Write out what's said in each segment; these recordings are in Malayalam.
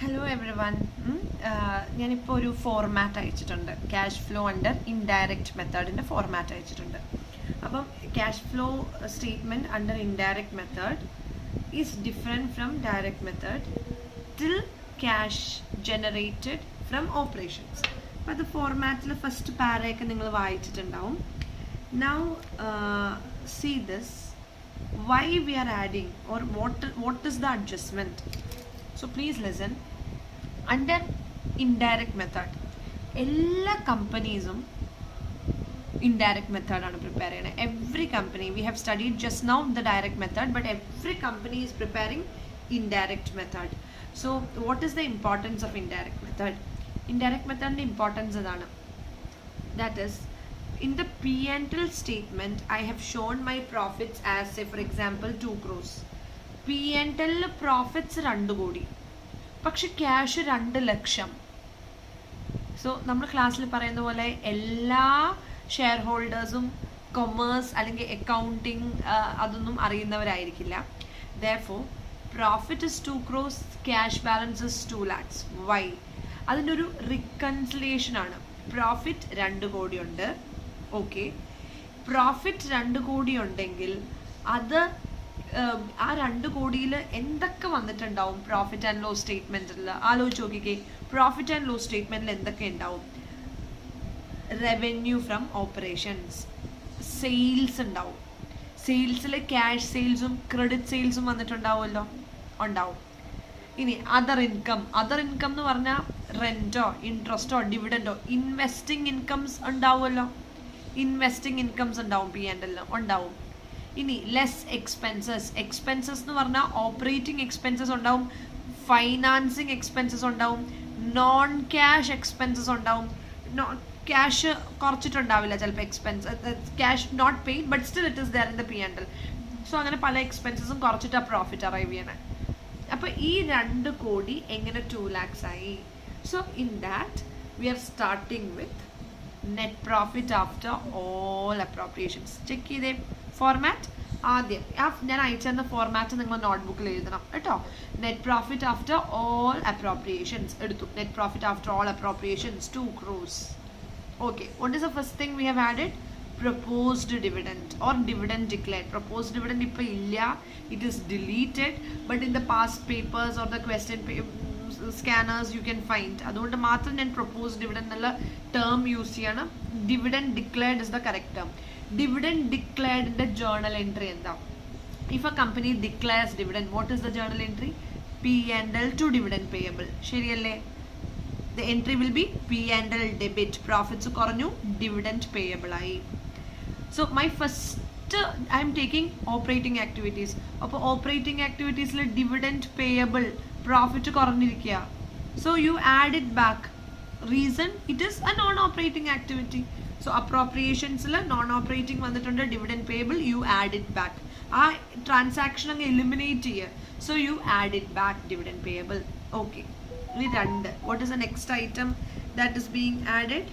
Hello every one. ഞാനിപ്പോൾ ഒരു ഫോർമാറ്റ് അയച്ചിട്ടുണ്ട്. ക്യാഷ് ഫ്ലോ അണ്ടർ ഇൻഡയറക്റ്റ് മെത്തേഡിൻ്റെ ഫോർമാറ്റ് അയച്ചിട്ടുണ്ട്. അപ്പം cash flow statement under indirect method is different from direct method till cash generated from operations. അപ്പോൾ അത് ഫോർമാറ്റിൽ ഫസ്റ്റ് പാരയൊക്കെ നിങ്ങൾ വായിച്ചിട്ടുണ്ടാവും. Now see this, why we are adding or what is the adjustment. So please listen. Under indirect method എല്ലാ കമ്പനീസും ഇൻഡയറക്റ്റ് മെത്തേഡാണ് പ്രിപ്പയർ ചെയ്യുന്നത്. Every company, we have studied just now the direct method, but every company is preparing indirect method. So what is the importance of indirect method? Indirect മെത്തേഡിൻ്റെ ഇമ്പോർട്ടൻസ് അതാണ്. That is, in the P&L statement I have shown my profits as, say for example, 2 crores. P&L profits 2 കോടി, പക്ഷെ ക്യാഷ് 2 ലക്ഷം. സോ നമ്മൾ ക്ലാസ്സിൽ പറയുന്ന പോലെ എല്ലാ ഷെയർ ഹോൾഡേഴ്സും കൊമേഴ്സ് അല്ലെങ്കിൽ അക്കൗണ്ടിങ് അതൊന്നും അറിയുന്നവരായിരിക്കില്ല. Therefore, profit is 2 crores, cash balance is 2 lakhs. Why? അതിൻ്റെ ഒരു റിക്കൺസിലേഷൻ ആണ്. പ്രോഫിറ്റ് 2 കോടി ഉണ്ട്. ഓക്കെ, പ്രോഫിറ്റ് 2 കോടി ഉണ്ടെങ്കിൽ അത് ആ 2 കോടിയിൽ എന്തൊക്കെ വന്നിട്ടുണ്ടാവും പ്രോഫിറ്റ് ആൻഡ് ലോസ് സ്റ്റേറ്റ്മെൻറ്റിൽ? ആലോചിച്ച് നോക്കിക്കേ, പ്രോഫിറ്റ് ആൻഡ് ലോസ് സ്റ്റേറ്റ്മെൻറ്റിൽ എന്തൊക്കെ ഉണ്ടാവും? റവന്യൂ ഫ്രം ഓപ്പറേഷൻസ്, സെയിൽസ് ഉണ്ടാവും. സെയിൽസിൽ ക്യാഷ് സെയിൽസും ക്രെഡിറ്റ് സെയിൽസും വന്നിട്ടുണ്ടാവുമല്ലോ, ഉണ്ടാവും. ഇനി അതർ ഇൻകം എന്ന് പറഞ്ഞാൽ റെൻറ്റോ ഇൻട്രസ്റ്റോ ഡിവിഡൻറ്റോ ഇൻവെസ്റ്റിംഗ് ഇൻകംസ് ഉണ്ടാവുമല്ലോ. ഇൻവെസ്റ്റിംഗ് ഇൻകംസ് ഉണ്ടാവും, P&L ഉണ്ടാവും. ഇനി ലെസ് എക്സ്പെൻസസ് എന്ന് പറഞ്ഞാൽ ഓപ്പറേറ്റിംഗ് എക്സ്പെൻസസ് ഉണ്ടാവും, ഫൈനാൻസിങ് എക്സ്പെൻസസ് ഉണ്ടാവും, നോൺ ക്യാഷ് എക്സ്പെൻസസ് ഉണ്ടാവും. ക്യാഷ് കുറച്ചിട്ടുണ്ടാവില്ല ചിലപ്പോൾ, cash not paid but still it is there in the P&L. So അങ്ങനെ പല എക്സ്പെൻസസും കുറച്ചിട്ടാണ് പ്രോഫിറ്റ് അറൈവ് ചെയ്യണേ. അപ്പോൾ ഈ 2 കോടി എങ്ങനെ 2 lakhs ആയി? So in that we are starting with net profit after all appropriations. Check ചെയ്തേ ഫോർമാറ്റ്. ആദ്യം ഞാൻ അയച്ചെന്ന ഫോർമാറ്റ് നിങ്ങൾ നോട്ട്ബുക്കിൽ എഴുതണം കേട്ടോ. Net profit after all appropriations എടുത്തു. Net profit after all appropriations 2 crores. Okay, what is the first thing we have added? Proposed dividend or dividend declared. Proposed dividend ഇപ്പോൾ ഇല്ല, it is deleted, but in the past papers or the question scanners you can find. അതുകൊണ്ട് മാത്രം ഞാൻ proposed dividend എന്നുള്ള ടേം യൂസ് ചെയ്യണം. Dividend declared is the correct term. Dividend declared ന്റെ journal entry എന്താ? If a company declares dividend, what is the journal entry? P&L to dividend payable. ശരിയല്ലേ? The entry will be P&L debit. Profits കുറഞ്ഞു, dividend payable ആയി. So my first I am taking operating activities. അപ്പോൾ operating activities ൽ dividend payable profit കുറഞ്ഞിരിക്കുക. So you add it back. Reason, it is a non-operating activity. So appropriations ൽ non-operating വന്നിട്ടുണ്ട്, dividend payable, you add it back. ആ ട്രാൻസാക്ഷൻ അങ്ങ് എലിമിനേറ്റ് ചെയ്യുക. So you add it back, dividend payable. Okay. ഇനി 2. What is the next item that is being added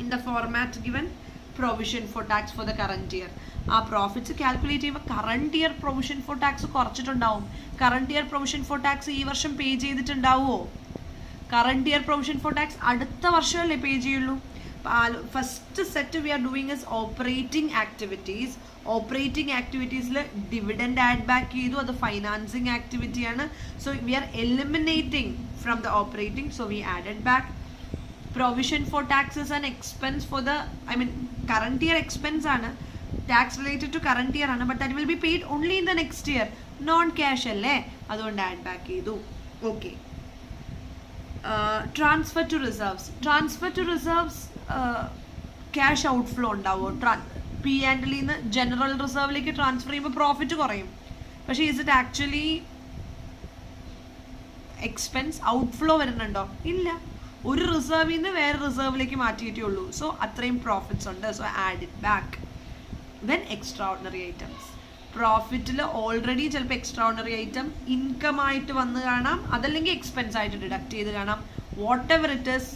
in the format given? Provision for tax for the current year. ആ പ്രോഫിറ്റ്സ് കാൽക്കുലേറ്റ് ചെയ്യുമ്പോൾ current year provision for tax കുറച്ചിട്ടുണ്ടാവും. Current year provision for tax ഈ വർഷം പേ ചെയ്തിട്ടുണ്ടാവുമോ? Current year provision for tax അടുത്ത വർഷമല്ലേ പേ ചെയ്യുള്ളൂ. First set we are doing is operating activities. Operating ആക്ടിവിറ്റീസിൽ ഡിവിഡൻഡ് ആഡ് ബാക്ക് ചെയ്തു, അത് ഫൈനാൻസിങ് ആക്ടിവിറ്റിയാണ്. So we are eliminating from the operating, so we added back. Provision for tax is an expense for the, current year expense ആണ്, tax related to current year ആണ്, but that will be paid only in the next year. Non cash അല്ലേ, അതുകൊണ്ട് ആഡ് ബാക്ക് ചെയ്തു. Okay. Transfer to reserves cash outflow ഉണ്ടാവുമോ? P&L നിന്ന് ജനറൽ റിസർവിലേക്ക് ട്രാൻസ്ഫർ ചെയ്യുമ്പോൾ പ്രോഫിറ്റ് കുറയും, പക്ഷേ is it actually expense? Outflow വരുന്നുണ്ടോ? ഇല്ല, ഒരു റിസർവിൽ നിന്ന് വേറെ റിസർവിലേക്ക് മാറ്റിയിട്ടേ ഉള്ളൂ. സോ അത്രയും പ്രോഫിറ്റ്സ് ഉണ്ട്. So add it back. Then extraordinary items. പ്രോഫിറ്റിൽ ഓൾറെഡി ചിലപ്പോൾ എക്സ്ട്രാ ഓർഡിനറി ഐറ്റം ഇൻകം ആയിട്ട് വന്ന് കാണാം, അതല്ലെങ്കിൽ എക്സ്പെൻസ് ആയിട്ട് ഡിഡക്ട് ചെയ്ത് കാണാം. Whatever it is,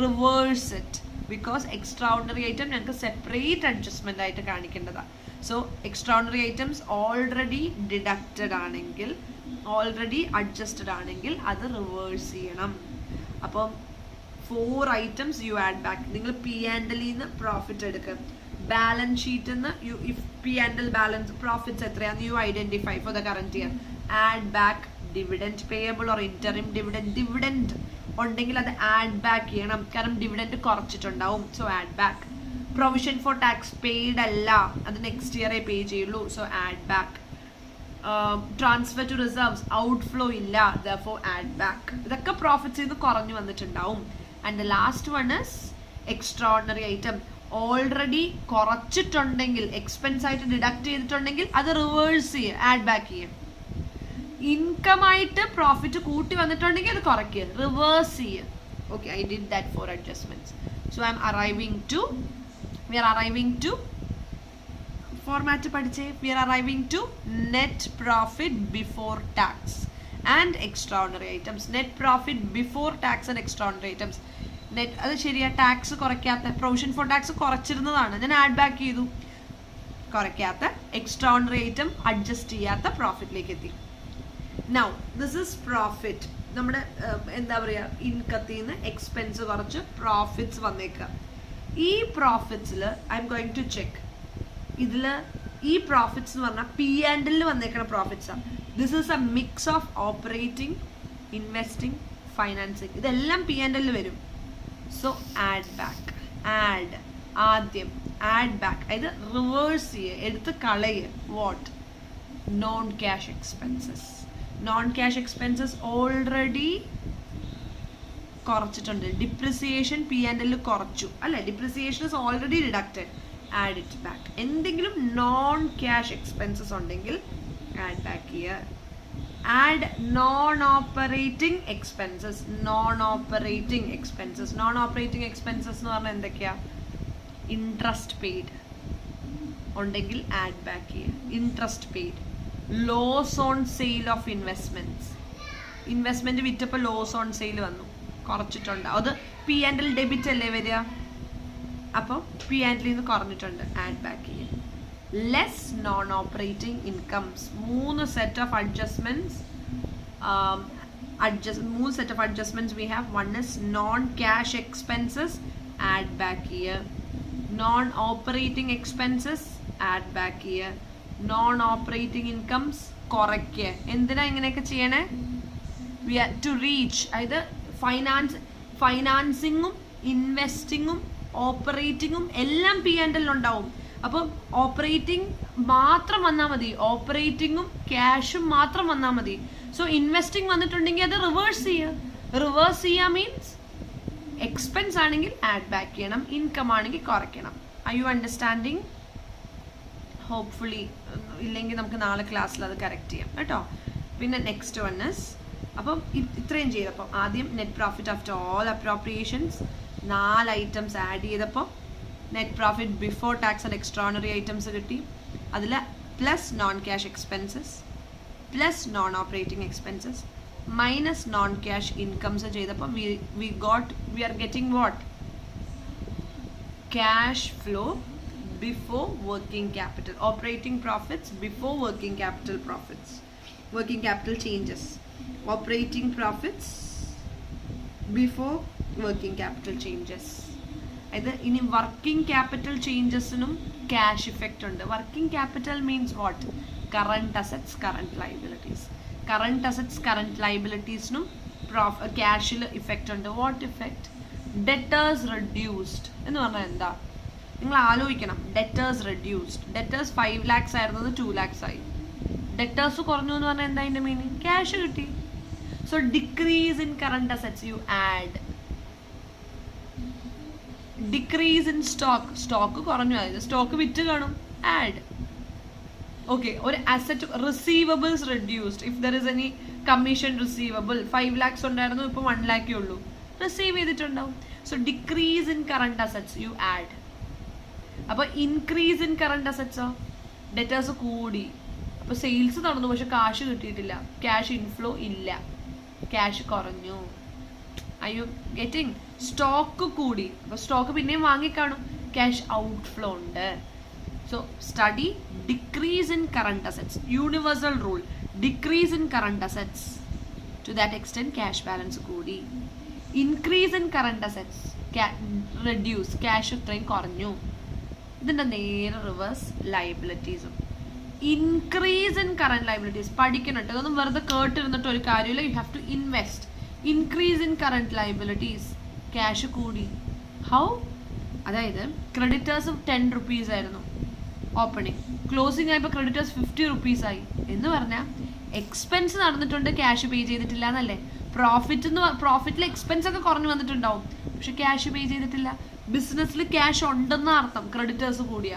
reverse it, because extraordinary item ഞങ്ങൾക്ക് സെപ്പറേറ്റ് അഡ്ജസ്റ്റ്മെൻ്റ് ആയിട്ട് കാണിക്കേണ്ടതാണ്. So extraordinary items already deducted ആണെങ്കിൽ ഓൾറെഡി അഡ്ജസ്റ്റഡ് ആണെങ്കിൽ അത് റിവേഴ്സ് ചെയ്യണം. അപ്പം 4 items യു ആഡ് ബാക്ക്. നിങ്ങൾ P&L നിന്ന് പ്രോഫിറ്റ് എടുക്കുക, ബാലൻസ് ഷീറ്റിൽ നിന്ന് ഇഫ് P&L ബാലൻസ് പ്രോഫിറ്റ്സ് എത്രയാണെന്ന് you identify for the current year. Add back dividend payable or interim dividend. Dividend ഉണ്ടെങ്കിൽ അത് ആഡ് ബാക്ക് ചെയ്യണം, കാരണം ഡിവിഡൻഡ് കുറച്ചിട്ടുണ്ടാവും. So add back. Provision for tax paid അല്ല, അത് നെക്സ്റ്റ് ഇയറേ പേ ചെയ്യുള്ളൂ. So add back. Transfer to reserves outflow ഇല്ല, therefore ആഡ് ബാക്ക്. ഇതൊക്കെ പ്രോഫിറ്റ്സ് നിന്ന് കുറഞ്ഞു വന്നിട്ടുണ്ടാവും. And the last one is extraordinary item. Already കുറച്ചിട്ടുണ്ടെങ്കിൽ, എക്സ്പെൻസ് ആയിട്ട് ഡിഡക്ട് ചെയ്തിട്ടുണ്ടെങ്കിൽ അത് റിവേഴ്സ് ചെയ്യുക, ആഡ് ബാക്ക് ചെയ്യുക. ഇൻകം ആയിട്ട് പ്രോഫിറ്റ് കൂട്ടി വന്നിട്ടുണ്ടെങ്കിൽ അത് കുറയ്ക്കുക, റിവേഴ്സ് ചെയ്യുക. Okay, I did that 4 adjustments. So I M we are arriving to format പഠിച്ചേ. we are arriving to net profit before tax and extraordinary items. net profit before tax and extraordinary items. Net അത് ശരിയാ, ടാക്സ് കുറയ്ക്കാത്ത, പ്രൊവിഷൻ ഫോർ ടാക്സ് കുറച്ചിരുന്നതാണ്, ഞാൻ ആഡ് ബാക്ക് ചെയ്തു. കുറയ്ക്കാത്ത എക്സ്ട്രാordinary ഐറ്റം അഡ്ജസ്റ്റ് ചെയ്യാത്ത പ്രോഫിറ്റിലേക്ക് എത്തി. Now this is profit. നമ്മുടെ എന്താ പറയുക, ഇൻകത്തിൽ നിന്ന് എക്സ്പെൻസ് കുറച്ച് പ്രോഫിറ്റ്സ് വന്നേക്കുക. ഈ പ്രോഫിറ്റ്സിൽ I'm going to check. ഇതിൽ ഈ പ്രോഫിറ്റ്സ് എന്ന് പറഞ്ഞാൽ P&L വന്നേക്കുന്ന പ്രോഫിറ്റ്സാണ്. This is a mix of operating, investing, financing. ഇതെല്ലാം P&L വരും. So add back. ആഡ് ആദ്യം ആഡ് ബാക്ക്, അതായത് റിവേഴ്സ് ചെയ്യുക, എടുത്ത് കളയുക. What? Non cash expenses. Non cash expenses already കുറച്ചിട്ടുണ്ട്. ഡിപ്രിസിയേഷൻ P&L കുറച്ചു അല്ലെ, depreciation is already deducted. Add it back. എന്തെങ്കിലും നോൺ ക്യാഷ് എക്സ്പെൻസസ് ഉണ്ടെങ്കിൽ ആഡ് ബാക്ക് ചെയ്യുക. Add non operating expenses. Non operating expenses. Non operating expenses എന്ന് പറഞ്ഞാൽ എന്തൊക്കെയാ? ഇൻട്രസ്റ്റ് പെയ്ഡ് ഉണ്ടെങ്കിൽ ആഡ് ബാക്ക് ചെയ്യുക. Interest paid. Loss on sale of investments. Investment വിറ്റപ്പോൾ ലോസ് ഓൺ സെയിൽ വന്നു, കുറച്ചിട്ടുണ്ട്. അത് P&L ഡെബിറ്റ് അല്ലേ വരിക, അപ്പോൾ P&L നിന്ന് കുറഞ്ഞിട്ടുണ്ട്, ആഡ് ബാക്ക് ചെയ്യുക. Less non operating incomes. 3 set of adjustments. 3 set of adjustments we have. One is non-cash expenses, add back here. Non-operating expenses, add back here. Non-operating incomes, കുറയ്ക്കുക. എന്തിനാ ഇങ്ങനെയൊക്കെ ചെയ്യണേ? We are to reach either ഫൈനാൻസിങ്ങും ഇൻവെസ്റ്റിങ്ങും ഓപ്പറേറ്റിങ്ങും എല്ലാം P&L ഉണ്ടാവും. അപ്പം ഓപ്പറേറ്റിംഗ് മാത്രം വന്നാൽ മതി, ഓപ്പറേറ്റിങ്ങും ക്യാഷും മാത്രം വന്നാൽ മതി. സോ ഇൻവെസ്റ്റിംഗ് വന്നിട്ടുണ്ടെങ്കിൽ അത് റിവേഴ്സ് ചെയ്യുക. റിവേഴ്സ് ചെയ്യുക മീൻസ് എക്സ്പെൻസ് ആണെങ്കിൽ ആഡ് ബാക്ക് ചെയ്യണം, ഇൻകം ആണെങ്കിൽ കുറയ്ക്കണം. I you understanding? ഹോപ്പ്ഫുള്ളി. ഇല്ലെങ്കിൽ നമുക്ക് നാളെ ക്ലാസ്സിൽ അത് കറക്റ്റ് ചെയ്യാം കേട്ടോ. പിന്നെ നെക്സ്റ്റ് വൺ ഇസ്, അപ്പം ഇത്രയും ചെയ്തപ്പോൾ ആദ്യം net profit after all appropriations 4 items add ചെയ്തപ്പോൾ net profit before tax and extraordinary items കിട്ടി. അതിൽ plus non cash expenses plus non operating expenses minus non cash incomes ചെയ്തപ്പോൾ we are getting what? Cash flow before working capital. Operating profits before working capital profits. Working capital changes. Operating profits before working capital changes. ഇത് ഇനി വർക്കിംഗ് ക്യാപിറ്റൽ ചേഞ്ചസിനും ക്യാഷ് ഇഫക്റ്റ് ഉണ്ട്. Working capital means what? Current assets, current liabilities. Current assets, current ലൈബിലിറ്റീസിനും ക്യാഷിൽ ഇഫക്റ്റ് ഉണ്ട്. What effect? ഡെറ്റേഴ്സ് റെഡ്യൂസ്ഡ് എന്ന് പറഞ്ഞാൽ എന്താ? നിങ്ങൾ ആലോചിക്കണം. Debtors reduced. ഡെറ്റേഴ്സ് 5 lakhs ആയിരുന്നത് 2 lakhs ആയി. ഡെറ്റേഴ്സ് കുറഞ്ഞു എന്ന് പറഞ്ഞാൽ എന്താ അതിൻ്റെ മീനിങ്? ക്യാഷ് കിട്ടി. So decrease in current assets you add. Decrease in stock. Stock കുറഞ്ഞു, അതായത് സ്റ്റോക്ക് വിറ്റ് കാണും, ആഡ്. ഓക്കെ, ഒരു asset receivables reduced. If there is any commission receivable 5 lakhs ഉണ്ടായിരുന്നു, ഇപ്പോൾ 1 lakh ഉള്ളൂ, റിസീവ് ചെയ്തിട്ടുണ്ടാവും. So decrease in current assets you add. അപ്പോൾ ഇൻക്രീസ് ഇൻ കറണ്ട് അസറ്റ്സോ? ഡെറ്റേഴ്സ് കൂടി, അപ്പോൾ സെയിൽസ് നടന്നു പക്ഷെ കാശ് കിട്ടിയിട്ടില്ല, ക്യാഷ് ഇൻഫ്ലോ ഇല്ല, ക്യാഷ് കുറഞ്ഞു. I U getting? സ്റ്റോക്ക് കൂടി, അപ്പോൾ സ്റ്റോക്ക് പിന്നെയും വാങ്ങിക്കാണും, ക്യാഷ് ഔട്ട്ഫ്ലോ ഉണ്ട്. So study decrease in current assets. Universal rule, decrease in current assets, to that extent cash balance കൂടി. Increase in current assets, reduce, cash ഇത്രയും കുറഞ്ഞു. ഇതിൻ്റെ നേരെ റിവേഴ്സ് ലയബിലിറ്റീസും. ഇൻക്രീസ് ഇൻ കറണ്ട് ലയബിലിറ്റീസ് പഠിക്കുന്നുണ്ട്, അതൊന്നും വെറുതെ കേട്ടിരുന്നിട്ട് ഒരു കാര്യമില്ല. You have to invest. Increase in current liabilities, cash കൂടി. ഹൗ? അതായത് ക്രെഡിറ്റേഴ്സ് 10 rupees ആയിരുന്നു ഓപ്പണിംഗ്, ക്ലോസിംഗ് ആയപ്പോൾ ക്രെഡിറ്റേഴ്സ് 50 rupees ആയി. എന്ന് പറഞ്ഞാൽ എക്സ്പെൻസ് നടന്നിട്ടുണ്ട്, ക്യാഷ് പേ ചെയ്തിട്ടില്ല എന്നല്ലേ. പ്രോഫിറ്റിൽ എക്സ്പെൻസ് ഒക്കെ കുറഞ്ഞു വന്നിട്ടുണ്ടാവും, പക്ഷെ ക്യാഷ് പേ ചെയ്തിട്ടില്ല. ബിസിനസ്സിൽ ക്യാഷ് ഉണ്ടെന്ന അർത്ഥം ക്രെഡിറ്റേഴ്സ് കൂടിയ.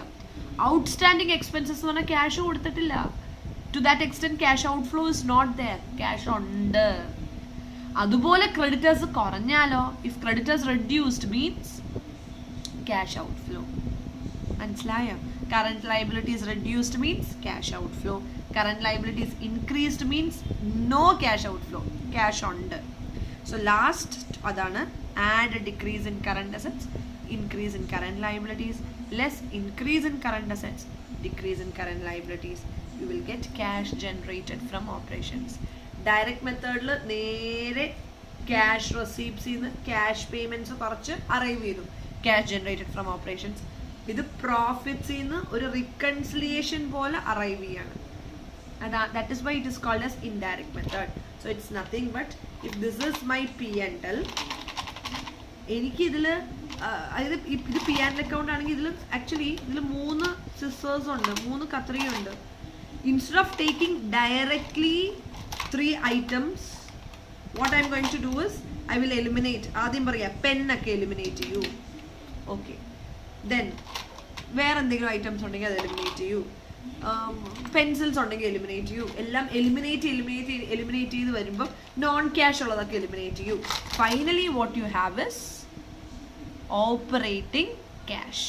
ഔട്ട്സ്റ്റാൻഡിങ് എക്സ്പെൻസസ് എന്ന് പറഞ്ഞാൽ ക്യാഷ് കൊടുത്തിട്ടില്ല. To that extent cash out flow is not there, cash ഉണ്ട്. അതുപോലെ ക്രെഡിറ്റേഴ്സ് കുറഞ്ഞാലോ, if creditors reduced means cash out flow. മനസ്സിലായോ? Current liabilities reduced means cash out flow. Current liabilities increased means no cash out flow, cash ഉണ്ട്. സോ ലാസ്റ്റ് അതാണ് add decrease in current assets, increase in current liabilities, less increase in current assets, decrease in current liabilities. You will get cash generated from operations. Direct method നേരെ cash receipts in cash payments കുറച്ച് arrive ചെയ്തു, cash generated from operations. ഇത് profits in ഒരു reconciliation പോലെ arrive ചെയ്യാണ്. That is why it is called as indirect method. So it's nothing but, if this is my P&L, എനിക്ക് ഇതിൽ അതായത് ഇത് പി ആൻഡ് അക്കൗണ്ട് ആണെങ്കിൽ ഇതിൽ ആക്ച്വലി ഇതിൽ 3 സിസേഴ്സ് ഉണ്ട്, 3 കത്രികയുണ്ട്. Instead of taking directly 3 items, what I'm going to do is I will eliminate. ആദ്യം പറയാം, പെന്നൊക്കെ എലിമിനേറ്റ് ചെയ്യൂ. ഓക്കെ, ദെൻ വേറെ എന്തെങ്കിലും ഐറ്റംസ് ഉണ്ടെങ്കിൽ അത് എലിമിനേറ്റ് ചെയ്യൂ. പെൻസിൽസ് ഉണ്ടെങ്കിൽ എലിമിനേറ്റ് ചെയ്യൂ. എല്ലാം എലിമിനേറ്റ് ചെയ്ത് വരുമ്പോൾ നോൺ ക്യാഷ് ഉള്ളതൊക്കെ എലിമിനേറ്റ് ചെയ്യൂ. Finally what you have is operating cash.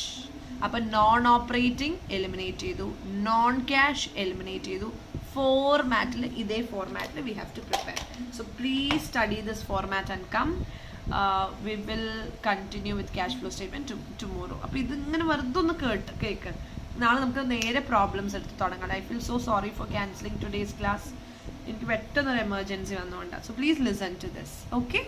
അപ്പം നോൺ ഓപ്പറേറ്റിംഗ് എലിമിനേറ്റ് ചെയ്തു, നോൺ ക്യാഷ് എലിമിനേറ്റ് ചെയ്തു. ഫോർമാറ്റിൽ ഇതേ ഫോർമാറ്റിൽ we have to prepare. So please study this format and come. We will continue with cash flow statement tomorrow. അപ്പോൾ ഇതിങ്ങനെ വെറുതെ ഒന്ന് കേൾക്ക്. നാളെ നമുക്ക് നേരെ പ്രോബ്ലംസ് എടുത്ത് തുടങ്ങാം. I feel so sorry for cancelling today's class. എനിക്ക് പെട്ടെന്നൊരു എമർജൻസി വന്നുകൊണ്ടാണ്. So please listen to this. Okay.